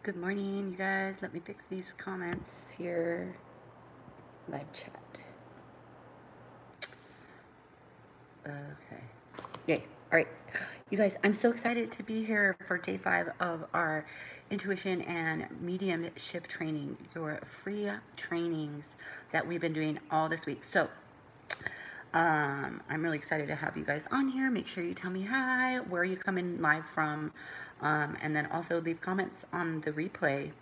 Good morning, you guys. Let me fix these comments here. Live chat. Okay. Yay. All right. You guys, I'm so excited to be here for day 5 of our intuition and mediumship training, your free trainings that we've been doing all this week. So, I'm really excited to have you guys on here. Make sure you tell me hi, where are you coming live from, and then also leave comments on the replay.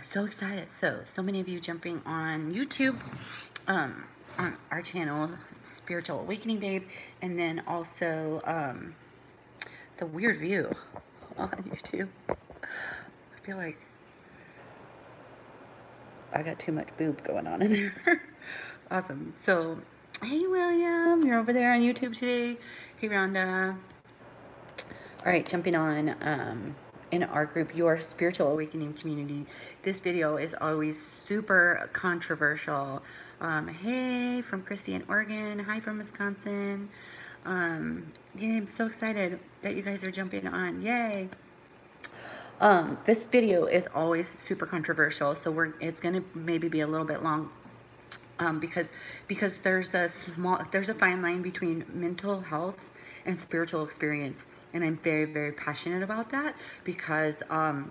So excited. So many of you jumping on YouTube, on our channel, Spiritual Awakening Babe, and then also, it's a weird view on YouTube. I feel like I got too much boob going on in there. Awesome. So, hey William, you're over there on YouTube today. Hey Rhonda. All right, jumping on, in our group, your spiritual awakening community. This video is always super controversial. Hey, from Christy in Oregon. Hi from Wisconsin. Yeah, I'm so excited that you guys are jumping on. Yay. This video is always super controversial, so it's gonna maybe be a little bit long. Because there's a fine line between mental health and spiritual experience, and I'm very, very passionate about that because I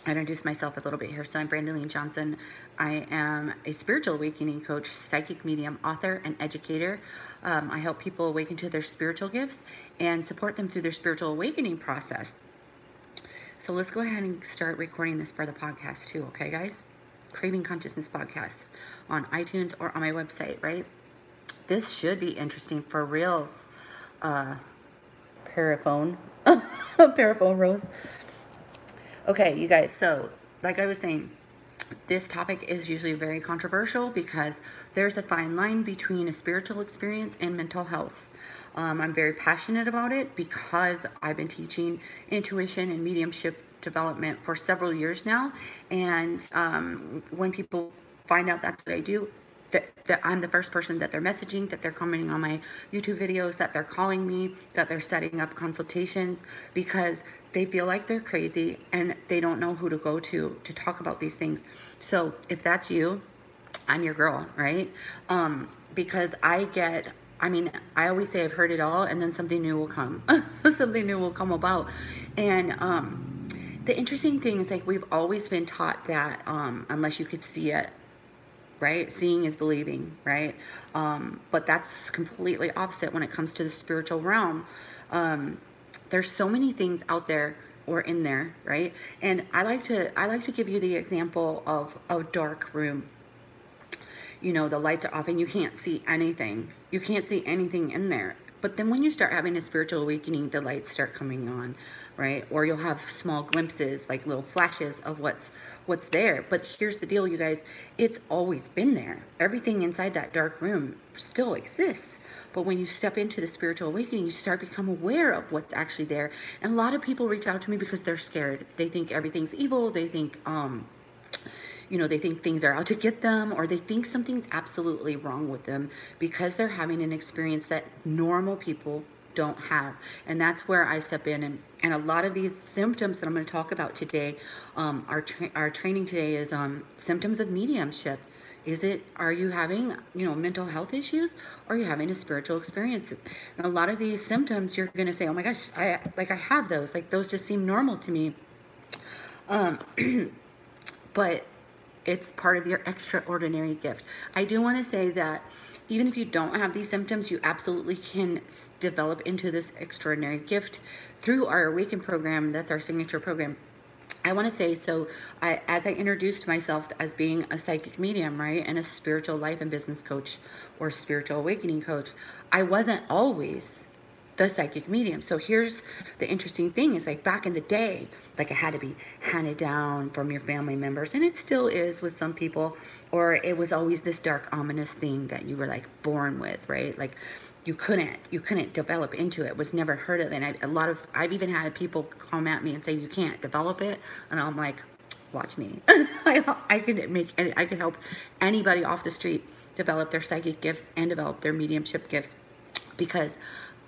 introduced myself a little bit here. So I'm Brandaline Johnson. I am a spiritual awakening coach, psychic medium, author, and educator. I help people awaken to their spiritual gifts and support them through their spiritual awakening process. So let's go ahead and start recording this for the podcast too, okay, guys? Craving Consciousness podcast on iTunes or on my website, right? This should be interesting for reals. Paraphone. Paraphone Rose. Okay, you guys, so like I was saying, this topic is usually very controversial because there's a fine line between a spiritual experience and mental health. I'm very passionate about it because I've been teaching intuition and mediumship development for several years now, and when people find out that's what I do, that I'm the first person that they're messaging, that they're commenting on my YouTube videos, that they're calling me, that they're setting up consultations because they feel like they're crazy and they don't know who to go to talk about these things. So if that's you, I'm your girl, right? Because I always say I've heard it all, and then something new will come. Something new will come about. And the interesting thing is, like, we've always been taught that unless you could see it, right? Seeing is believing, right? But that's completely opposite when it comes to the spiritual realm. There's so many things out there or in there, right? And I like to give you the example of a dark room. You know, the lights are off and you can't see anything. You can't see anything in there. But then when you start having a spiritual awakening, the lights start coming on, right? Or you'll have small glimpses, like little flashes of what's there. But here's the deal, you guys. It's always been there. Everything inside that dark room still exists. But when you step into the spiritual awakening, you start become aware of what's actually there. And a lot of people reach out to me because they're scared. They think everything's evil. They think, you know, they think things are out to get them, or they think something's absolutely wrong with them because they're having an experience that normal people don't have. And that's where I step in. And a lot of these symptoms that I'm going to talk about today, our training today is symptoms of mediumship. Are you having, you know, mental health issues, or are you having a spiritual experience? And a lot of these symptoms, you're going to say, oh my gosh, I have those. Like, those just seem normal to me. But it's part of your extraordinary gift. I do want to say that even if you don't have these symptoms, you absolutely can develop into this extraordinary gift through our Awaken program. That's our signature program. I want to say, so as I introduced myself as being a psychic medium, right, and a spiritual life and business coach or spiritual awakening coach, I wasn't always the psychic medium. So here's the interesting thing is, like, back in the day, like, it had to be handed down from your family members, and it still is with some people, or it was always this dark, ominous thing that you were, like, born with, right? Like, you couldn't develop into it. It was never heard of. And I've even had people come at me and say, you can't develop it. And I'm like, watch me. I could help anybody off the street develop their psychic gifts and develop their mediumship gifts. because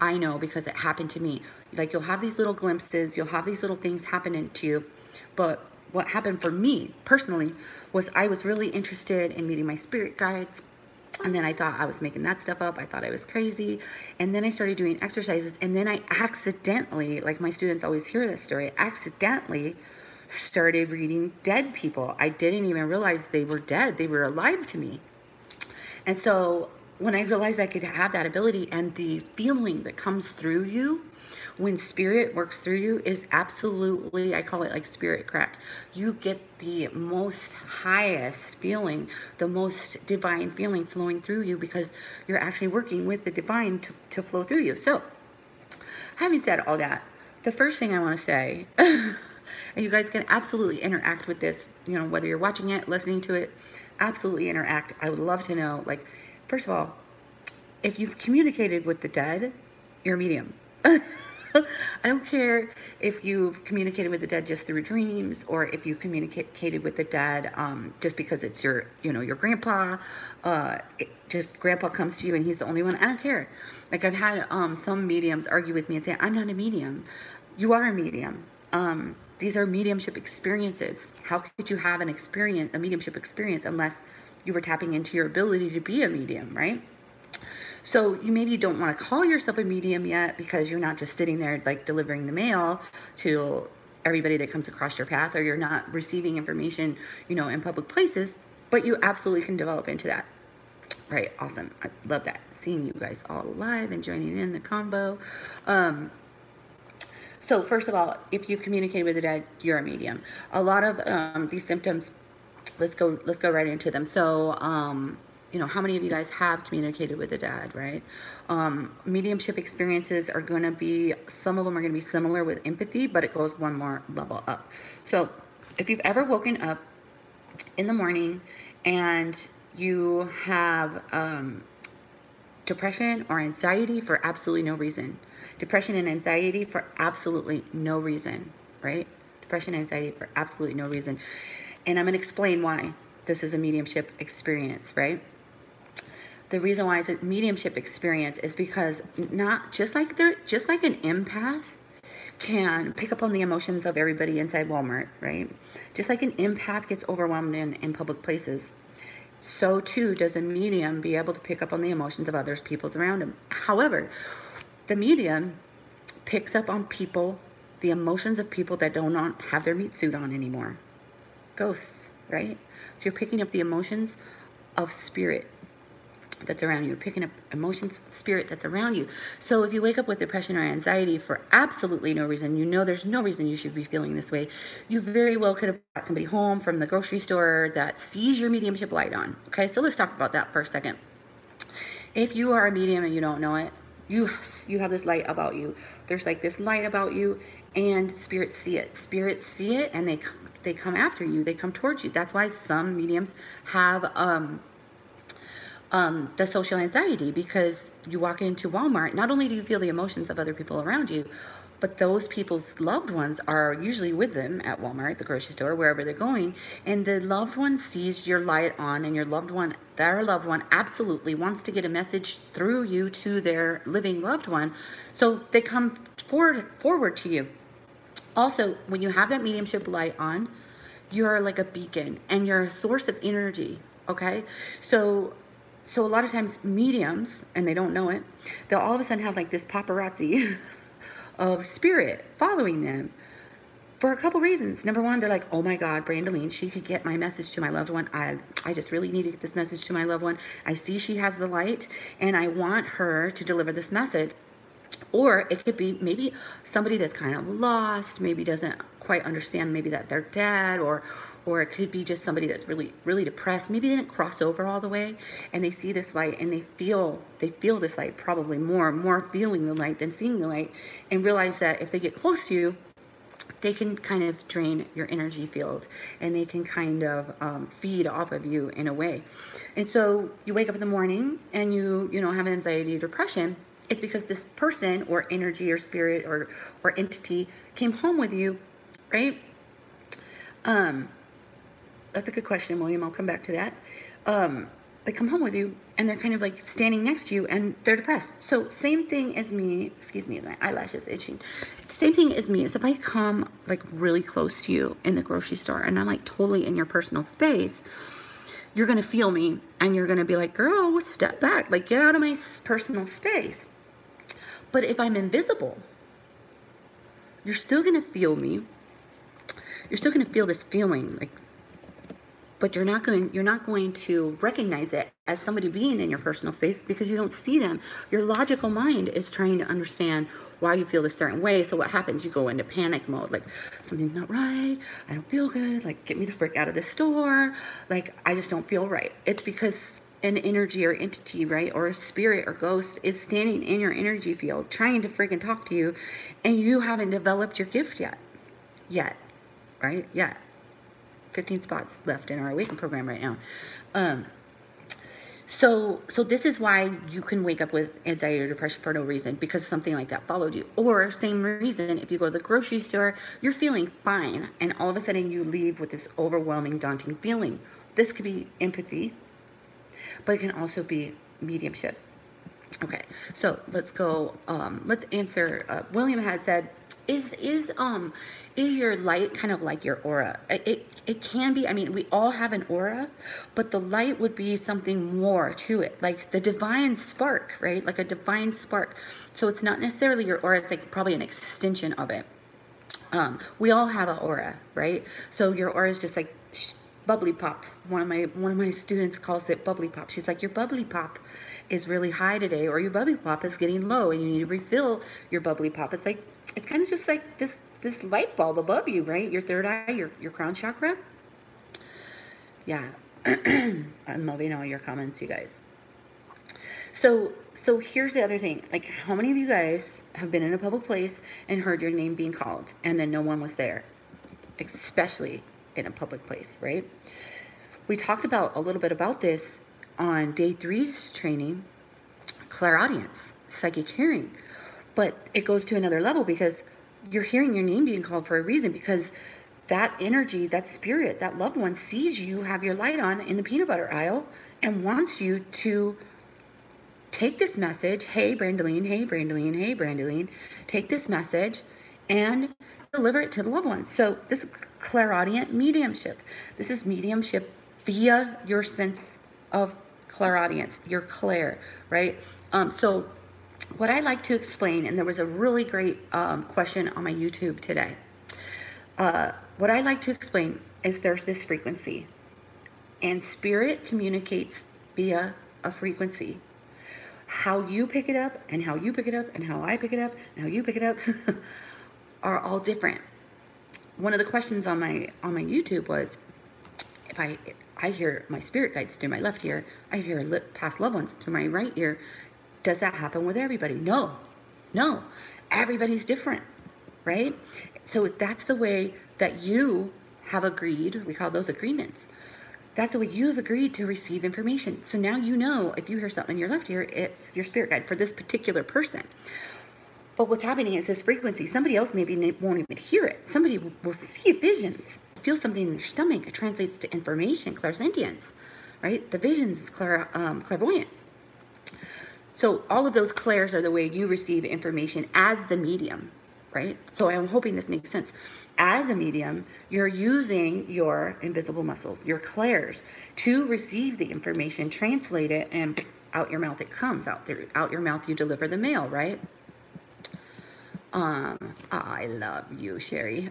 I know, because it happened to me. Like, you'll have these little glimpses, you'll have these little things happening to you. But what happened for me personally was I was really interested in meeting my spirit guides. And then I thought I was making that stuff up. I thought I was crazy. And then I started doing exercises. And then I accidentally, like my students always hear this story, accidentally started reading dead people. I didn't even realize they were dead. They were alive to me. And so when I realized I could have that ability, and the feeling that comes through you when spirit works through you is absolutely, I call it like spirit crack. You get the most highest feeling, the most divine feeling flowing through you, because you're actually working with the divine to flow through you. So having said all that, the first thing I want to say, and you guys can absolutely interact with this, you know, whether you're watching it, listening to it, absolutely interact. I would love to know, like, first of all, if you've communicated with the dead, you're a medium. I don't care if you've communicated with the dead just through dreams, or if you communicated with the dead just because it's your, you know, your grandpa. Just grandpa comes to you and he's the only one. I don't care. Like, I've had some mediums argue with me and say, I'm not a medium. You are a medium. These are mediumship experiences. How could you have a mediumship experience, unless you were tapping into your ability to be a medium, right? So you maybe don't want to call yourself a medium yet, because you're not just sitting there like delivering the mail to everybody that comes across your path, or you're not receiving information, you know, in public places, but you absolutely can develop into that. Right, awesome. I love that. Seeing you guys all live and joining in the combo. So first of all, if you've communicated with the dead, you're a medium. A lot of these symptoms, let's go right into them. So you know, how many of you guys have communicated with the dead, right? Mediumship experiences are going to be, some of them are going to be similar with empathy, but it goes one more level up. So if you've ever woken up in the morning and you have depression or anxiety for absolutely no reason, depression and anxiety for absolutely no reason, right? Depression and anxiety for absolutely no reason. And I'm going to explain why this is a mediumship experience, right? The reason why it's a mediumship experience is because, not just like an empath can pick up on the emotions of everybody inside Walmart, right? Just like an empath gets overwhelmed in public places, so too does a medium be able to pick up on the emotions of others, people's around him. However, the medium picks up on people, the emotions of people that do not have their meat suit on anymore. Ghosts, right? So you're picking up the emotions of spirit that's around you. You're picking up emotions of spirit that's around you. So if you wake up with depression or anxiety for absolutely no reason, you know there's no reason you should be feeling this way, you very well could have brought somebody home from the grocery store that sees your mediumship light on. Okay, so let's talk about that for a second. If you are a medium and you don't know it, you have this light about you. There's like this light about you, and spirits see it. Spirits see it, and they come after you. They come towards you. That's why some mediums have the social anxiety, because you walk into Walmart, not only do you feel the emotions of other people around you, but those people's loved ones are usually with them at Walmart, the grocery store, wherever they're going, and the loved one sees your light on, and their loved one absolutely wants to get a message through you to their living loved one, so they come forward to you. Also, when you have that mediumship light on, you're like a beacon, and you're a source of energy, okay? So a lot of times mediums, and they don't know it, they'll all of a sudden have like this paparazzi of spirit following them for a couple reasons. Number one, they're like, oh my God, Brandaline, she could get my message to my loved one. I just really need to get this message to my loved one. I see she has the light, and I want her to deliver this message. Or it could be maybe somebody that's kind of lost, maybe doesn't quite understand maybe that they're dead, or it could be just somebody that's really, really depressed. Maybe they didn't cross over all the way, and they see this light, and they feel this light, probably more feeling the light than seeing the light, and realize that if they get close to you, they can kind of drain your energy field, and they can kind of feed off of you in a way. And so you wake up in the morning and you have anxiety or depression. It's because this person or energy or spirit or entity came home with you, right? That's a good question, William. I'll come back to that. They come home with you, and they're kind of like standing next to you and they're depressed. So same thing as me, excuse me, my eyelashes itching. Same thing as me is if I come like really close to you in the grocery store and I'm like totally in your personal space, you're going to feel me and you're going to be like, girl, step back, like get out of my personal space. But if I'm invisible, you're still going to feel me. You're still going to feel this feeling, like, but you're not going to recognize it as somebody being in your personal space because you don't see them. Your logical mind is trying to understand why you feel this certain way. So what happens? You go into panic mode, like something's not right. I don't feel good. Like get me the frick out of this store. Like I just don't feel right. It's because an energy or entity, right, or a spirit or ghost is standing in your energy field trying to freaking talk to you, and you haven't developed your gift yet, right? Yet. 15 spots left in our Awaken program right now. So this is why you can wake up with anxiety or depression for no reason, because something like that followed you. Or same reason, if you go to the grocery store, you're feeling fine, and all of a sudden you leave with this overwhelming, daunting feeling. This could be empathy, but it can also be mediumship. Okay, so let's go. Let's answer. William had said, is your light kind of like your aura? It can be. I mean, we all have an aura, but the light would be something more to it, like the divine spark, right? Like a divine spark. So it's not necessarily your aura. It's like probably an extension of it. We all have an aura, right? So your aura is just like bubbly pop. One of my students calls it bubbly pop. She's like, your bubbly pop is really high today, or your bubbly pop is getting low, and you need to refill your bubbly pop. It's like, it's kind of just like this light bulb above you, right? Your third eye, your crown chakra. Yeah. I'm loving all your comments, you guys. So here's the other thing. Like, how many of you guys have been in a public place and heard your name being called and then no one was there? Especially in a public place, right? We talked about a little bit about this on day 3's training, Clairaudience, psychic hearing. But it goes to another level because you're hearing your name being called for a reason, because that energy, that spirit, that loved one sees you have your light on in the peanut butter aisle and wants you to take this message. Hey, Brandeline, hey, Brandeline, hey, Brandeline. Take this message and deliver it to the loved one. So this is clairaudient mediumship. This is mediumship via your sense of clairaudience, your clair, right? So what I like to explain, and there was a really great question on my YouTube today. What I like to explain is there's this frequency, and spirit communicates via a frequency. How you pick it up, and how you pick it up, and how I pick it up, and how you pick it up are all different. One of the questions on my YouTube was, if I hear my spirit guides through my left ear, I hear past loved ones through my right ear, does that happen with everybody? No, everybody's different, right? So that's the way that you have agreed. We call those agreements. That's the way you have agreed to receive information. So now you know if you hear something in your left ear, it's your spirit guide for this particular person. But what's happening is this frequency. Somebody else maybe won't even hear it. Somebody will see visions, feel something in their stomach. It translates to information, clairsentience, right? The visions is clairvoyance. So all of those clairs are the way you receive information as the medium, right? So I'm hoping this makes sense. As a medium, you're using your invisible muscles, your clairs, to receive the information, translate it, and out your mouth it comes. Out your mouth you deliver the mail, right? I love you, Sherry.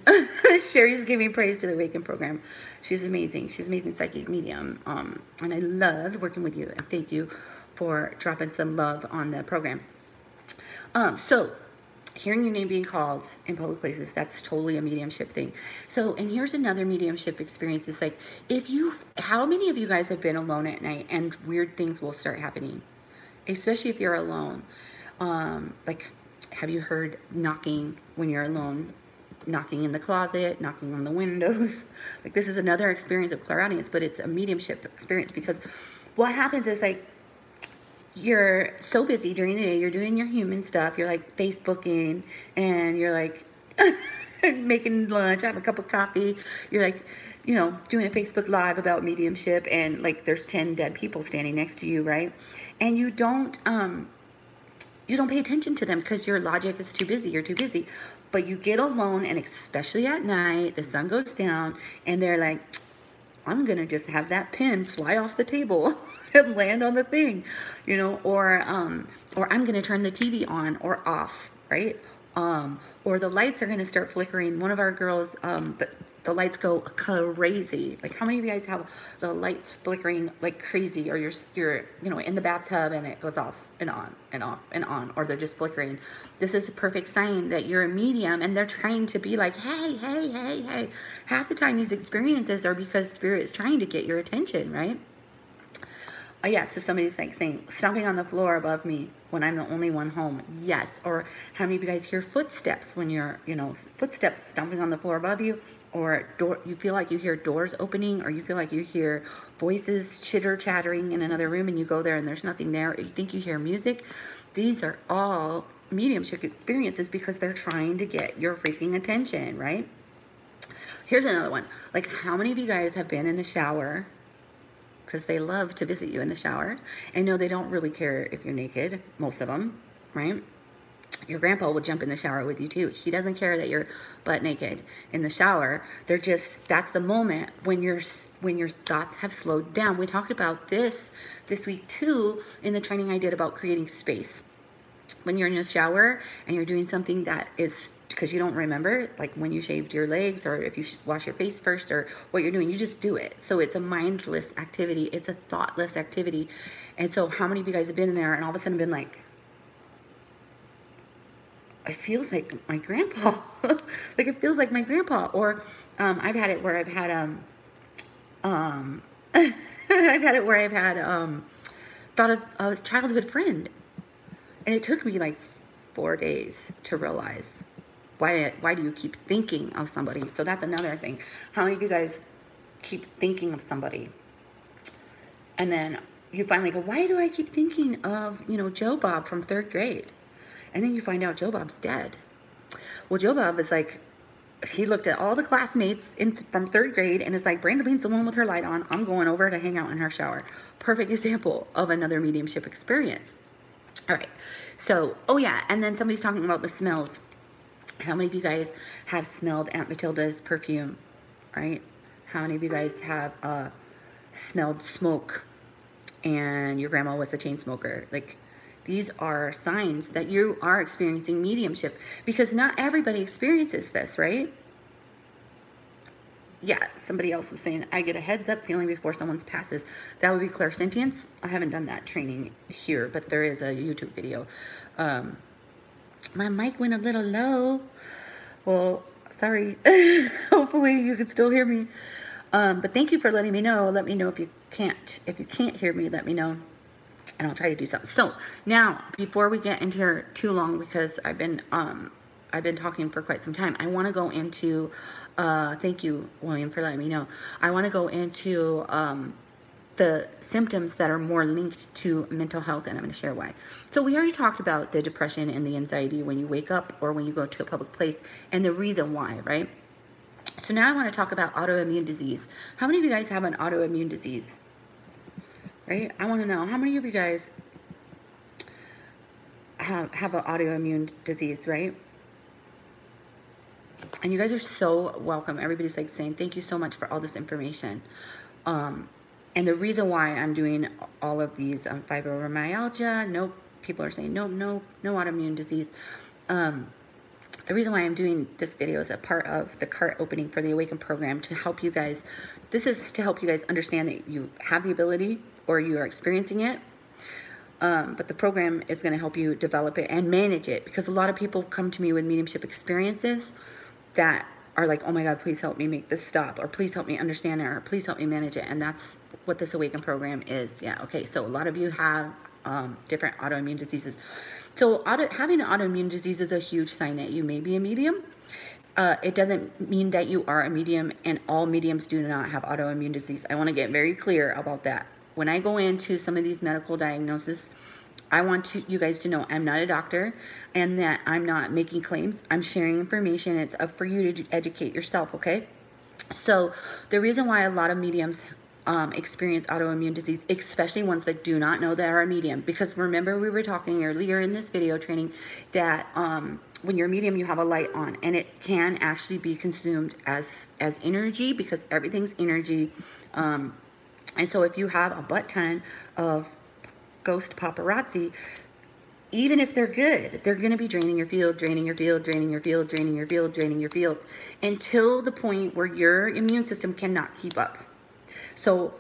Sherry's giving praise to the Awaken program. She's amazing. She's an amazing psychic medium. And I loved working with you. And thank you for dropping some love on the program. So hearing your name being called in public places, that's totally a mediumship thing. So, and here's another mediumship experience. It's like, how many of you guys have been alone at night and weird things will start happening? Especially if you're alone. Like, have you heard knocking when you're alone? Knocking in the closet, knocking on the windows. Like, this is another experience of clairaudience, but it's a mediumship experience, because what happens is, like, you're so busy during the day, you're doing your human stuff, you're like Facebooking, and you're like making lunch, having a cup of coffee, you're like you know, doing a Facebook Live about mediumship, and like there's 10 dead people standing next to you, right? And you don't pay attention to them because your logic is too busy. You're too busy. But you get alone, and especially at night, the sun goes down, and they're like, I'm going to just have that pen fly off the table and land on the thing, you know, or I'm going to turn the TV on or off, right? Or the lights are going to start flickering. One of our girls, the lights go crazy. Like, how many of you guys have the lights flickering like crazy, or you're you know, in the bathtub and it goes off and on and off and on, or they're just flickering? This is a perfect sign that you're a medium, and they're trying to be like, hey, hey, hey, hey. Half the time these experiences are because spirit is trying to get your attention, right? Yes, so somebody's like saying, stomping on the floor above me when I'm the only one home. Yes. Or how many of you guys hear footsteps when you're, you know, footsteps stomping on the floor above you, or you feel like you hear doors opening, or you feel like you hear voices chitter-chattering in another room, and you go there and there's nothing there, or you think you hear music. These are all mediumship experiences because they're trying to get your freaking attention, right? Here's another one. Like, how many of you guys have been in the shower? Because they love to visit you in the shower. And no, they don't really care if you're naked, most of them, right? Your grandpa will jump in the shower with you too. He doesn't care that you're butt naked in the shower. They're just, that's the moment when your thoughts have slowed down. We talked about this week too in the training I did about creating space. When you're in a shower and you're doing something that is, because you don't remember, like when you shaved your legs, or if you wash your face first, or what you're doing, you just do it. So it's a mindless activity. It's a thoughtless activity. And so how many of you guys have been in there and all of a sudden been like, it feels like my grandpa. Like, it feels like my grandpa. Or I've had it where I've had I've had it where I've had thought of a childhood friend, and it took me like 4 days to realize why do you keep thinking of somebody. So that's another thing. How many of you guys keep thinking of somebody, and then you finally go, why do I keep thinking of, you know, Joe Bob from 3rd grade? And then you find out Joe Bob's dead. Well, Joe Bob is like, he looked at all the classmates from 3rd grade and it's like, Brandolene's the one with her light on. I'm going over to hang out in her shower. Perfect example of another mediumship experience. All right. So, oh yeah. And then somebody's talking about the smells. How many of you guys have smelled Aunt Matilda's perfume, right? How many of you guys have smelled smoke and your grandma was a chain smoker? Like, these are signs that you are experiencing mediumship, because not everybody experiences this, right? Yeah, somebody else is saying, I get a heads up feeling before someone passes. That would be clairsentience. I haven't done that training here, but there is a YouTube video. My mic went a little low. Well, sorry. Hopefully you can still hear me. But thank you for letting me know. Let me know if you can't hear me, let me know, and I'll try to do something. So now, before we get into here too long, because I've been talking for quite some time, I want to go into, thank you, William, for letting me know. I want to go into the symptoms that are more linked to mental health, and I'm going to share why. So we already talked about the depression and the anxiety when you wake up or when you go to a public place, and the reason why, right? So now I want to talk about autoimmune disease. How many of you guys have an autoimmune disease? Right? I want to know, how many of you guys have an autoimmune disease, right? And you guys are so welcome. Everybody's like saying, thank you so much for all this information. And the reason why I'm doing all of these fibromyalgia, no, people are saying, no autoimmune disease. The reason why I'm doing this video is a part of the cart opening for the Awaken program to help you guys. This is to help you guys understand that you have the ability, or you are experiencing it. But the program is going to help you develop it and manage it, because a lot of people come to me with mediumship experiences that are like, oh my God, please help me make this stop, or please help me understand it, or please help me manage it. And that's what this Awaken program is. Yeah. Okay. So a lot of you have different autoimmune diseases. So having an autoimmune disease is a huge sign that you may be a medium. It doesn't mean that you are a medium, and all mediums do not have autoimmune disease. I want to get very clear about that. When I go into some of these medical diagnoses, I want you guys to know I'm not a doctor, and that I'm not making claims. I'm sharing information. It's up for you to educate yourself, okay? So the reason why a lot of mediums experience autoimmune disease, especially ones that do not know they are a medium, because remember we were talking earlier in this video training that when you're a medium, you have a light on, and it can actually be consumed as energy, because everything's energy. And so if you have a butt ton of ghost paparazzi, even if they're good, they're going to be draining your field, draining your field, draining your field, draining your field, draining your field, until the point where your immune system cannot keep up. So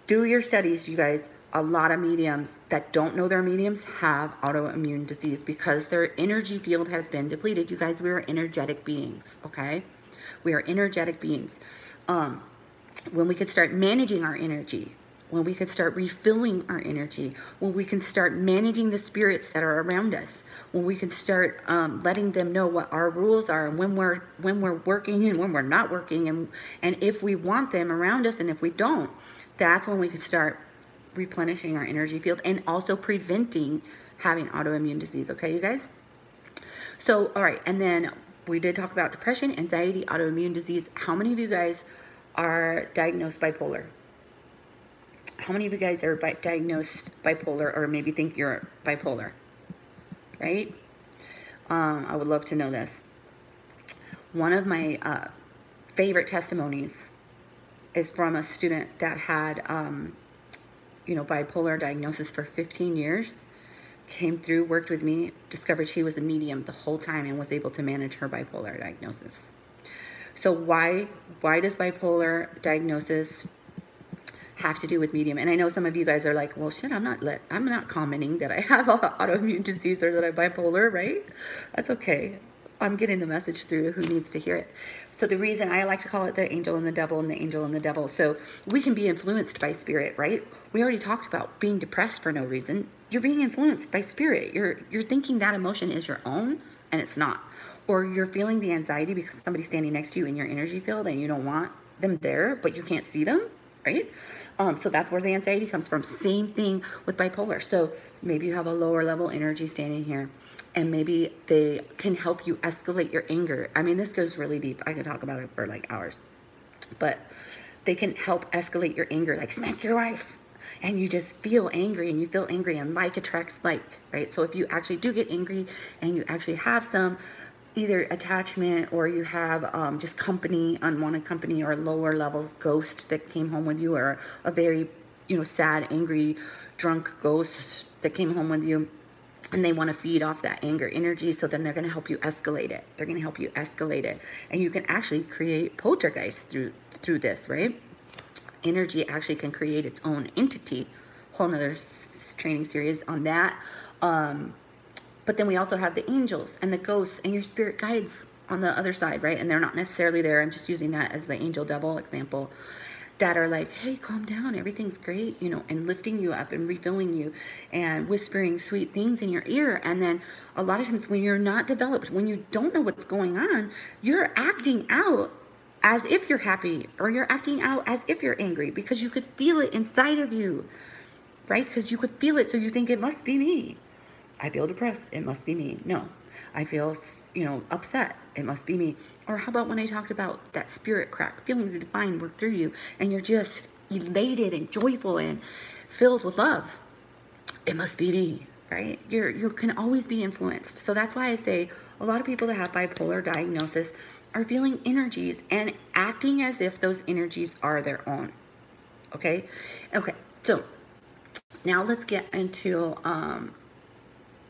do your studies, you guys. A lot of mediums that don't know they're mediums have autoimmune disease because their energy field has been depleted. You guys, we are energetic beings, okay? We are energetic beings. When we could start managing our energy, when we could start refilling our energy, when we can start managing the spirits that are around us, when we can start letting them know what our rules are, and when we're working and when we're not working, and if we want them around us and if we don't, that's when we can start replenishing our energy field and also preventing having autoimmune disease. Okay, you guys? So, all right, and then we did talk about depression, anxiety, autoimmune disease. How many of you guys are diagnosed bipolar? How many of you guys are diagnosed bipolar, or maybe think you're bipolar, right? I would love to know this. One of my favorite testimonies is from a student that had, bipolar diagnosis for 15 years, came through, worked with me, discovered she was a medium the whole time, and was able to manage her bipolar diagnosis. So why does bipolar diagnosis have to do with medium? And I know some of you guys are like, well, shit, I'm not commenting that I have autoimmune disease or that I'm bipolar, right? That's okay. I'm getting the message through to who needs to hear it. So the reason I like to call it the angel and the devil and the angel and the devil. So we can be influenced by spirit, right? We already talked about being depressed for no reason. You're being influenced by spirit. You're thinking that emotion is your own, and it's not. Or you're feeling the anxiety because somebody's standing next to you in your energy field and you don't want them there, but you can't see them, right? So that's where the anxiety comes from. Same thing with bipolar. So maybe you have a lower level energy standing here, and maybe they can help you escalate your anger. I mean, this goes really deep. I could talk about it for like hours, but they can help escalate your anger, like smack your wife. And you just feel angry, and you feel angry, and like attracts like, right? So if you actually do get angry and you actually have some either attachment, or you have just company, unwanted company, or lower level ghost that came home with you, or a very, sad, angry, drunk ghost that came home with you, and they want to feed off that anger energy, so then they're going to help you escalate it. They're going to help you escalate it. And you can actually create poltergeist through this, right? Energy actually can create its own entity. Whole nother training series on that. But then we also have the angels and the ghosts and your spirit guides on the other side, right? And they're not necessarily there. I'm just using that as the angel devil example, that are like, hey, calm down, everything's great, and lifting you up and refilling you and whispering sweet things in your ear. And then a lot of times when you're not developed, when you don't know what's going on, you're acting out as if you're happy, or you're acting out as if you're angry, because you could feel it inside of you, right? Because you could feel it, so you think it must be me. I feel depressed, it must be me. No, I feel, upset, it must be me. Or how about when I talked about that spirit crack, feeling the divine work through you, and you're just elated and joyful and filled with love. It must be me, right? You can always be influenced. So that's why I say a lot of people that have bipolar diagnosis are feeling energies and acting as if those energies are their own. Okay, so now let's get into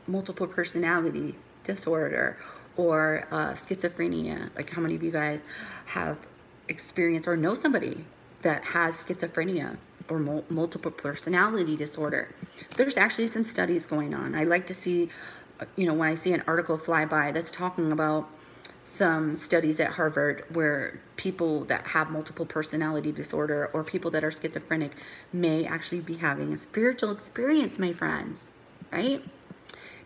multiple personality disorder, or schizophrenia. Like, how many of you guys have experienced or know somebody that has schizophrenia or multiple personality disorder? There's actually some studies going on. I like to see, when I see an article fly by that's talking about some studies at Harvard where people that have multiple personality disorder or people that are schizophrenic may actually be having a spiritual experience, my friends, right?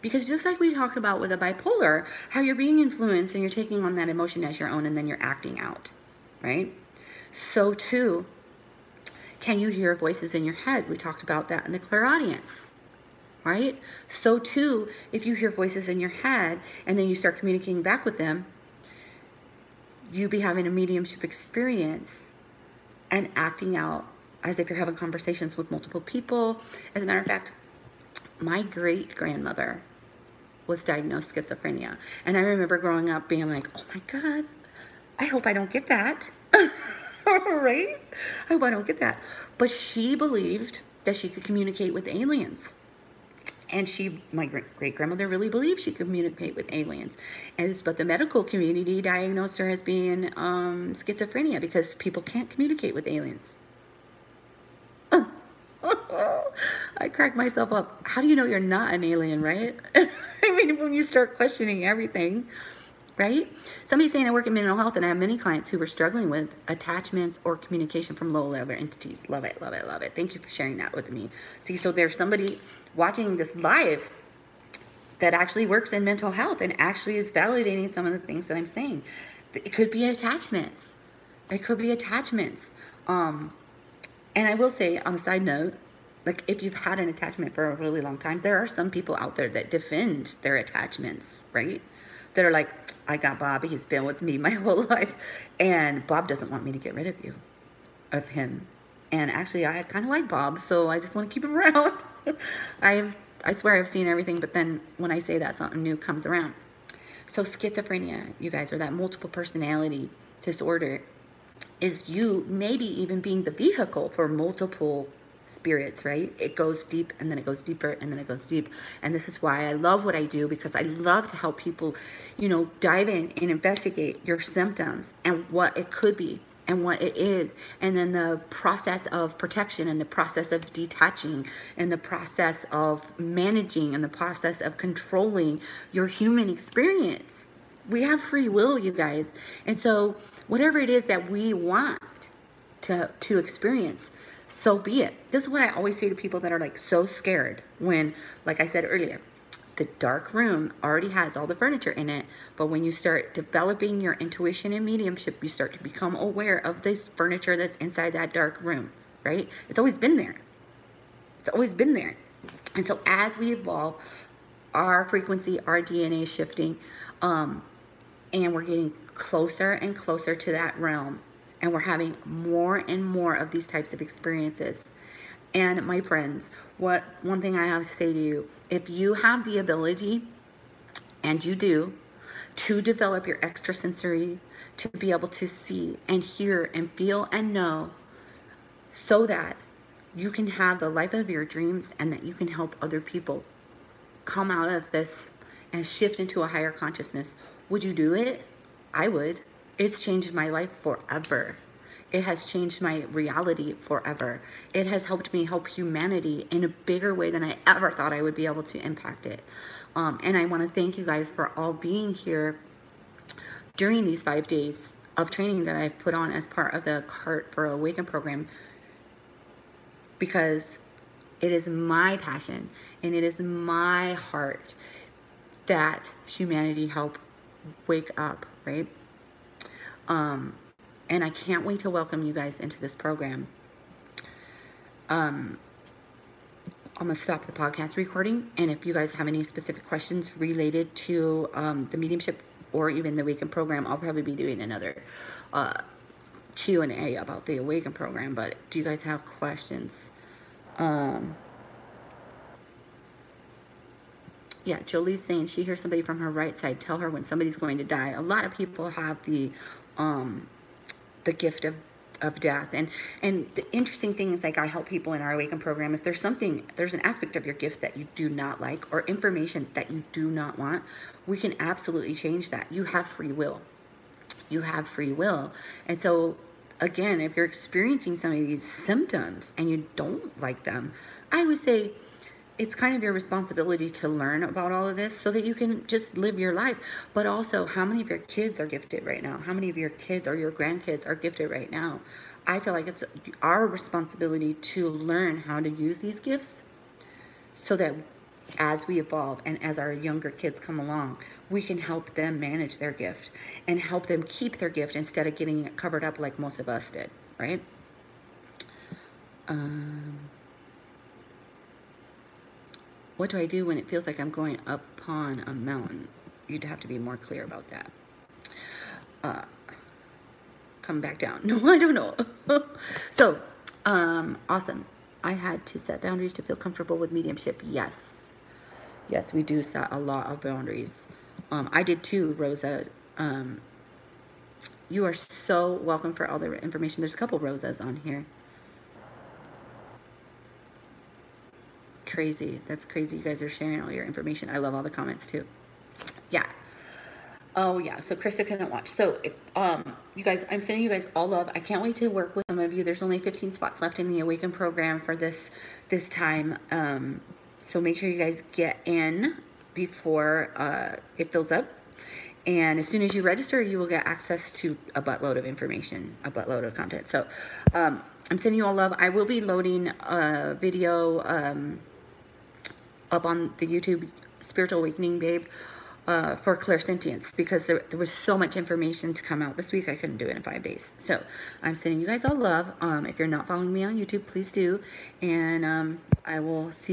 Because just like we talked about with a bipolar, how you're being influenced and you're taking on that emotion as your own, and then you're acting out, right? So too, can you hear voices in your head? We talked about that in the Clairaudience, right? So too, if you hear voices in your head and then you start communicating back with them, you be having a mediumship experience and acting out as if you're having conversations with multiple people. As a matter of fact, my great-grandmother was diagnosed schizophrenia. And I remember growing up being like, oh my God, I hope I don't get that. Right? I hope I don't get that. But she believed that she could communicate with aliens. And my great-grandmother really believed she could communicate with aliens. But the medical community diagnosed her as being schizophrenia because people can't communicate with aliens. I crack myself up. How do you know you're not an alien, right? I mean, when you start questioning everything, right? Somebody's saying I work in mental health and I have many clients who were struggling with attachments or communication from low-level entities. Love it, love it, love it. Thank you for sharing that with me. See, so there's somebody watching this live that actually works in mental health and actually is validating some of the things that I'm saying. It could be attachments. It could be attachments. And I will say, on a side note, like if you've had an attachment for a really long time, there are some people out there that defend their attachments, right? That are like, I got Bob, he's been with me my whole life, and Bob doesn't want me to get rid of him. And actually, I kind of like Bob, so I just want to keep him around. I swear I've seen everything, but then when I say that, something new comes around. So schizophrenia, you guys, or that multiple personality disorder, is you maybe even being the vehicle for multiple spirits, right? It goes deep and then it goes deeper and then it goes deep. And this is why I love what I do, because I love to help people, you know, dive in and investigate your symptoms and what it could be and what it is. And then the process of protection and the process of detaching and the process of managing and the process of controlling your human experience. We have free will, you guys. And so whatever it is that we want to experience, so be it. This is what I always say to people that are like so scared when, like I said earlier, the dark room already has all the furniture in it. But when you start developing your intuition and mediumship, you start to become aware of this furniture that's inside that dark room, right? It's always been there. It's always been there. And so as we evolve, our frequency, our DNA is shifting, and we're getting closer and closer to that realm. And we're having more and more of these types of experiences. And my friends, one thing I have to say to you, if you have the ability, and you do, to develop your extrasensory, to be able to see and hear and feel and know, so that you can have the life of your dreams and that you can help other people come out of this and shift into a higher consciousness, would you do it? I would. It's changed my life forever. It has changed my reality forever. It has helped me help humanity in a bigger way than I ever thought I would be able to impact it. And I want to thank you guys for all being here during these 5 days of training that I've put on as part of the Cart for Awaken program, because it is my passion and it is my heart that humanity help wake up, right? And I can't wait to welcome you guys into this program. I'm going to stop the podcast recording, and if you guys have any specific questions related to the mediumship or even the Awaken program, I'll probably be doing another Q&A about the Awaken program. But do you guys have questions? Yeah, Jolie's saying she hears somebody from her right side tell her when somebody's going to die. A lot of people have the gift of death. And the interesting thing is, like, I help people in our Awaken program, if there's an aspect of your gift that you do not like, or information that you do not want, we can absolutely change that. You have free will. You have free will. And so, again, if you're experiencing some of these symptoms and you don't like them, I would say it's kind of your responsibility to learn about all of this so that you can just live your life. But also, how many of your kids are gifted right now? How many of your kids or your grandkids are gifted right now? I feel like it's our responsibility to learn how to use these gifts so that as we evolve and as our younger kids come along, we can help them manage their gift and help them keep their gift instead of getting it covered up like most of us did, right? What do I do when it feels like I'm going upon a mountain? You'd have to be more clear about that. come back down. No, I don't know. So, awesome. I had to set boundaries to feel comfortable with mediumship. Yes. Yes, we do set a lot of boundaries. I did too, Rosa. You are so welcome for all the information. There's a couple Rosas on here. Crazy. That's crazy. You guys are sharing all your information. I love all the comments too. Yeah. Oh yeah. So Krista couldn't watch. So if, you guys, I'm sending you guys all love. I can't wait to work with some of you. There's only 15 spots left in the Awaken program for this time. So make sure you guys get in before it fills up. And as soon as you register, you will get access to a buttload of information, a buttload of content. So I'm sending you all love. I will be loading a video up on the YouTube Spiritual Awakening Babe for Clairsentience, because there was so much information to come out this week. I couldn't do it in 5 days. So I'm sending you guys all love. If you're not following me on YouTube, please do. And I will see